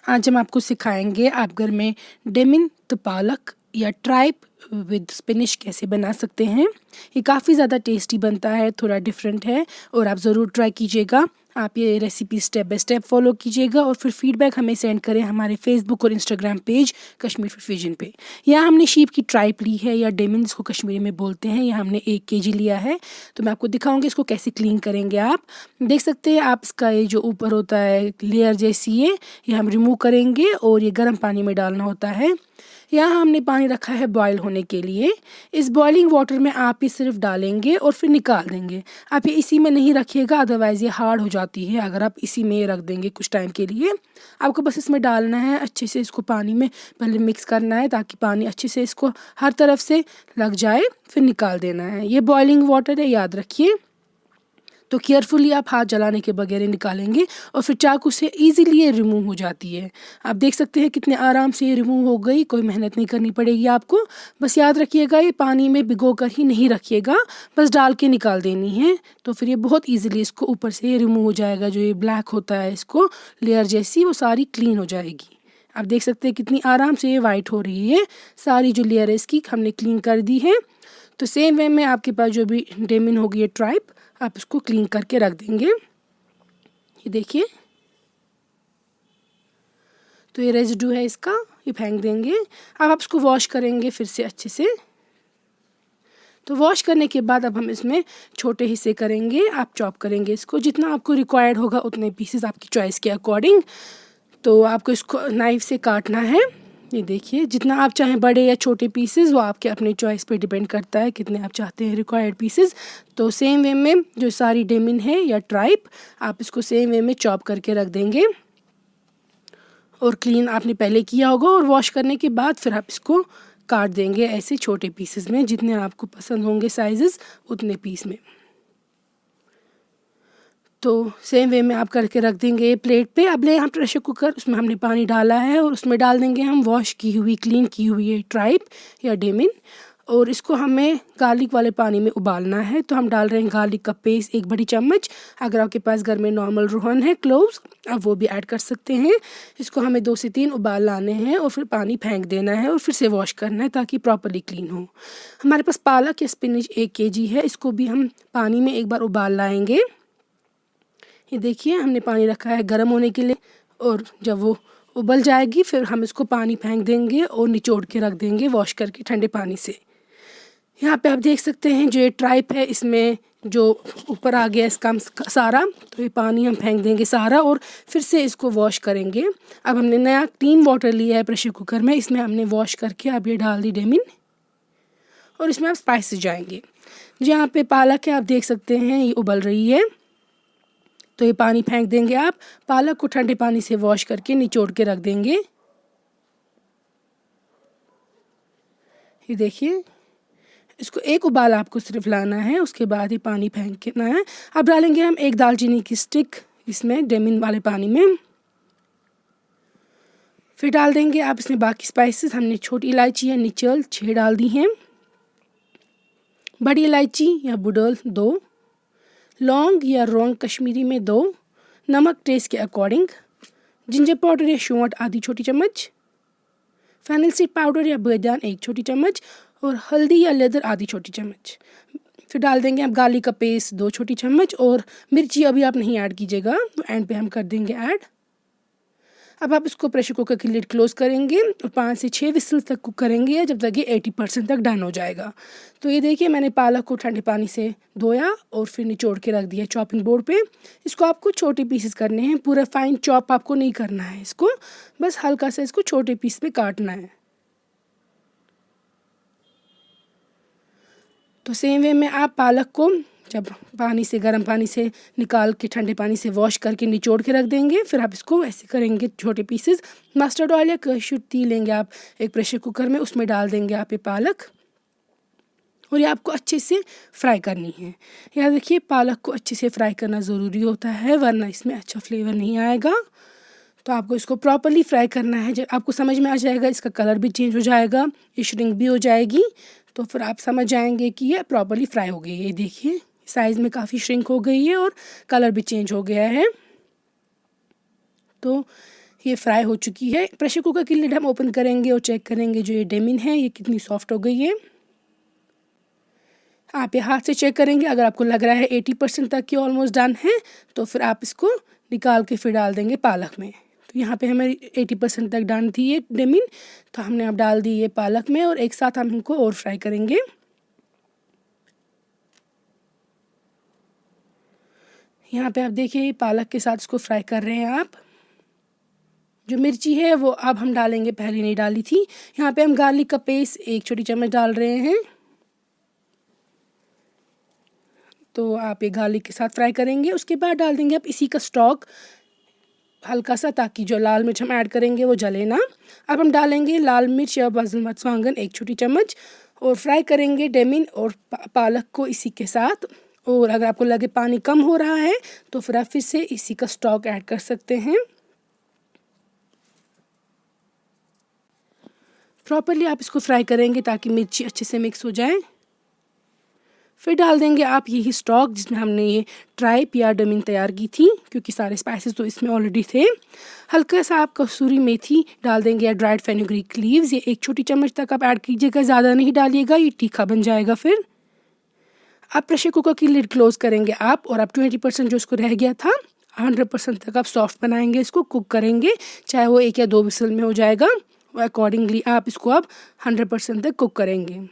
आज हम आपको सिखाएंगे आप घर में डेमिन तो पालक या ट्राइप विद स्पिनिश कैसे बना सकते हैं। ये काफ़ी ज़्यादा टेस्टी बनता है, थोड़ा डिफरेंट है और आप ज़रूर ट्राई कीजिएगा। आप ये recipe step by step follow कीजिएगा और फिर फीडबैक हमें सेंड करें हमारे फेसबुक और Instagram page Kashmir food fusion पे। यहाँ हमने शीप की ट्राइप ली है या डेमिन जिसको कश्मीरी में बोलते हैं। यहाँ हमने 1 kg लिया है। तो मैं आपको दिखाऊंगी इसको कैसे क्लीन करेंगे। आप देख सकते हैं, आप इसका ये जो ऊपर होता है लेयर जैसी ये हम रिमूव करेंगे और ये गर्म पानी में डालना होता है। यहाँ हमने पानी रखा है बॉयल होने के लिए। इस बॉइलिंग वाटर में आप ये सिर्फ डालेंगे और फिर निकाल देंगे। आप ये इसी में नहीं रखिएगा, अदरवाइज़ ये हार्ड हो जाती है अगर आप इसी में रख देंगे कुछ टाइम के लिए। आपको बस इसमें डालना है, अच्छे से इसको पानी में पहले मिक्स करना है ताकि पानी अच्छे से इसको हर तरफ से लग जाए, फिर निकाल देना है। ये बॉइलिंग वाटर है, याद रखिए। तो केयरफुली आप हाथ जलाने के बगैर निकालेंगे और फिर चाकू से इजीली ये रिमूव हो जाती है। आप देख सकते हैं कितने आराम से ये रिमूव हो गई, कोई मेहनत नहीं करनी पड़ेगी आपको। बस याद रखिएगा ये पानी में भिगो कर ही नहीं रखिएगा, बस डाल के निकाल देनी है। तो फिर ये बहुत ईजिली इसको ऊपर से रिमूव हो जाएगा। जो ये ब्लैक होता है इसको लेयर जैसी, वो सारी क्लीन हो जाएगी। आप देख सकते हैं कितनी आराम से ये वाइट हो रही है। सारी जो लेयर है इसकी हमने क्लीन कर दी है। तो सेम वे में आपके पास जो भी डेमिन होगी ये ट्राइप, आप इसको क्लीन करके रख देंगे। ये देखिए, तो ये रेजिड्यू है इसका, ये फेंक देंगे। अब आप इसको वॉश करेंगे फिर से अच्छे से। तो वॉश करने के बाद अब हम इसमें छोटे हिस्से करेंगे। आप चॉप करेंगे इसको, जितना आपको रिक्वायर्ड होगा उतने पीसेस आपकी चॉइस के अकॉर्डिंग। तो आपको इसको नाइफ से काटना है। ये देखिए, जितना आप चाहें बड़े या छोटे पीसेस, वो आपके अपने चॉइस पे डिपेंड करता है कितने आप चाहते हैं रिक्वायर्ड पीसेस। तो सेम वे में जो सारी डेमिन है या ट्राइप, आप इसको सेम वे में चॉप करके रख देंगे। और क्लीन आपने पहले किया होगा और वॉश करने के बाद फिर आप इसको काट देंगे ऐसे छोटे पीसेस में, जितने आपको पसंद होंगे साइजेस उतने पीस में। तो सेम वे में आप करके रख देंगे प्लेट पे। अब ले यहाँ प्रेशर कुकर, उसमें हमने पानी डाला है और उसमें डाल देंगे हम वॉश की हुई क्लीन की हुई ये ट्राइप या डेमिन। और इसको हमें गार्लिक वाले पानी में उबालना है। तो हम डाल रहे हैं गार्लिक का पेस्ट 1 बड़ी चम्मच। अगर आपके पास घर में नॉर्मल रोहन है, क्लोव्स, आप वो भी ऐड कर सकते हैं। इसको हमें 2 से 3 उबाल लाने हैं और फिर पानी फेंक देना है और फिर से वॉश करना है ताकि प्रॉपर्ली क्लीन हो। हमारे पास पालक या स्पिनच 1 kg है, इसको भी हम पानी में एक बार उबाल लाएंगे। ये देखिए, हमने पानी रखा है गर्म होने के लिए और जब वो उबल जाएगी फिर हम इसको पानी फेंक देंगे और निचोड़ के रख देंगे वॉश करके ठंडे पानी से। यहाँ पे आप देख सकते हैं जो ये ट्राइप है इसमें जो ऊपर आ गया इसका सारा, तो ये पानी हम फेंक देंगे सारा और फिर से इसको वॉश करेंगे। अब हमने नया क्लीन वाटर लिया है प्रेशर कुकर में, इसमें हमने वॉश करके अब ये डाल दी डेमिन और इसमें आप स्पाइसेस जाएंगे। जहाँ पे पालक है आप देख सकते हैं ये उबल रही है, तो ये पानी फेंक देंगे। आप पालक को ठंडे पानी से वॉश करके निचोड़ के रख देंगे। ये देखिए, इसको एक उबाल आपको सिर्फ लाना है, उसके बाद ये पानी फेंकना है। अब डालेंगे हम 1 दालचीनी की स्टिक इसमें डेमिन वाले पानी में। फिर डाल देंगे आप इसमें बाकी स्पाइसेस। हमने छोटी इलायची या निचल 6 डाल दी हैं, बड़ी इलायची या बुडल 2, लौंग या रोंग कश्मीरी में 2, नमक टेस्ट के अकॉर्डिंग, जिंजर पाउडर या शौंठ आधी छोटी चम्मच, फेनिल सीड पाउडर या बादाम 1 छोटी चम्मच और हल्दी या लेदर आधी छोटी चम्मच। फिर डाल देंगे आप गार्लिक का पेस्ट 2 छोटी चम्मच और मिर्ची अभी आप नहीं ऐड कीजिएगा, तो एंड पे हम कर देंगे ऐड। अब आप इसको प्रेशर कुकर की लिड क्लोज करेंगे और 5 से 6 विसल तक कुक करेंगे जब तक ये 80% तक डन हो जाएगा। तो ये देखिए, मैंने पालक को ठंडे पानी से धोया और फिर निचोड़ के रख दिया चॉपिंग बोर्ड पे। इसको आपको छोटे पीसेस करने हैं, पूरा फाइन चॉप आपको नहीं करना है इसको, बस हल्का सा इसको छोटे पीस में काटना है। तो सेम वे में आप पालक को जब पानी से गर्म पानी से निकाल के ठंडे पानी से वॉश करके निचोड़ के रख देंगे। फिर आप इसको ऐसे करेंगे छोटे पीसेस। मस्टर्ड ऑयल या कसूरी तेल लेंगे आप एक प्रेशर कुकर में, उसमें डाल देंगे आप ये पालक और ये आपको अच्छे से फ्राई करनी है। याद रखिए, पालक को अच्छे से फ्राई करना ज़रूरी होता है, वरना इसमें अच्छा फ्लेवर नहीं आएगा। तो आपको इसको प्रॉपर्ली फ्राई करना है। जब आपको समझ में आ जाएगा, इसका कलर भी चेंज हो जाएगा, ये श्रिंक भी हो जाएगी, तो फिर आप समझ जाएंगे कि ये प्रॉपर्ली फ्राई हो गई है। ये देखिए, साइज़ में काफ़ी श्रिंक हो गई है और कलर भी चेंज हो गया है। तो ये फ्राई हो चुकी है। प्रेशर कुकर की लिड हम ओपन करेंगे और चेक करेंगे जो ये डेमिन है ये कितनी सॉफ्ट हो गई है। आप ये हाथ से चेक करेंगे, अगर आपको लग रहा है 80% तक ये ऑलमोस्ट डन है तो फिर आप इसको निकाल के फिर डाल देंगे पालक में। तो यहाँ पे हमारी 80% तक डन थी ये डेमिन, तो हमने अब डाल दी ये पालक में और एक साथ हम इनको और फ्राई करेंगे। यहाँ पे आप देखिए पालक के साथ इसको फ्राई कर रहे हैं आप। जो मिर्ची है वो अब हम डालेंगे, पहले नहीं डाली थी। यहाँ पे हम गार्लिक का पेस्ट 1 छोटी चम्मच डाल रहे हैं। तो आप ये गार्लिक के साथ फ्राई करेंगे। उसके बाद डाल देंगे आप इसी का स्टॉक हल्का सा, ताकि जो लाल मिर्च हम ऐड करेंगे वो जले ना। अब हम डालेंगे लाल मिर्च या बाज़ल मर्चांगन 1 छोटी चम्मच और फ्राई करेंगे डेमिन और पालक को इसी के साथ। और अगर आपको लगे पानी कम हो रहा है तो फिर आप फिर से इसी का स्टॉक ऐड कर सकते हैं। प्रॉपर्ली आप इसको फ्राई करेंगे ताकि मिर्ची अच्छे से मिक्स हो जाए। फिर डाल देंगे आप यही स्टॉक जिसमें हमने ये ट्राइप या डेमिन तैयार की थी, क्योंकि सारे स्पाइसेस तो इसमें ऑलरेडी थे। हल्का सा आप कसूरी मेथी डाल देंगे या ड्राइड फेनुग्रीक लीव्स, ये 1 छोटी चम्मच तक आप ऐड कीजिएगा, ज़्यादा नहीं डालिएगा, ये तीखा बन जाएगा। फिर आप प्रेशर कुकर की लिड क्लोज करेंगे आप, और आप 20% जो इसको रह गया था 100% तक आप सॉफ्ट बनाएंगे, इसको कुक करेंगे, चाहे वो 1 या 2 विसल में हो जाएगा। अकॉर्डिंगली आप इसको अब 100% तक कुक करेंगे।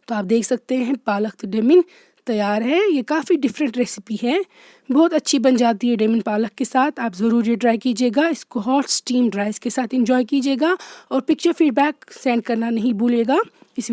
तो आप देख सकते हैं पालक डेमिन तैयार है। ये काफ़ी डिफरेंट रेसिपी है, बहुत अच्छी बन जाती है डेमिन पालक के साथ। आप ज़रूर ये ट्राई कीजिएगा, इसको हॉट स्टीम्ड राइस के साथ इंजॉय कीजिएगा और पिक्चर फीडबैक सेंड करना नहीं भूलिएगा। इस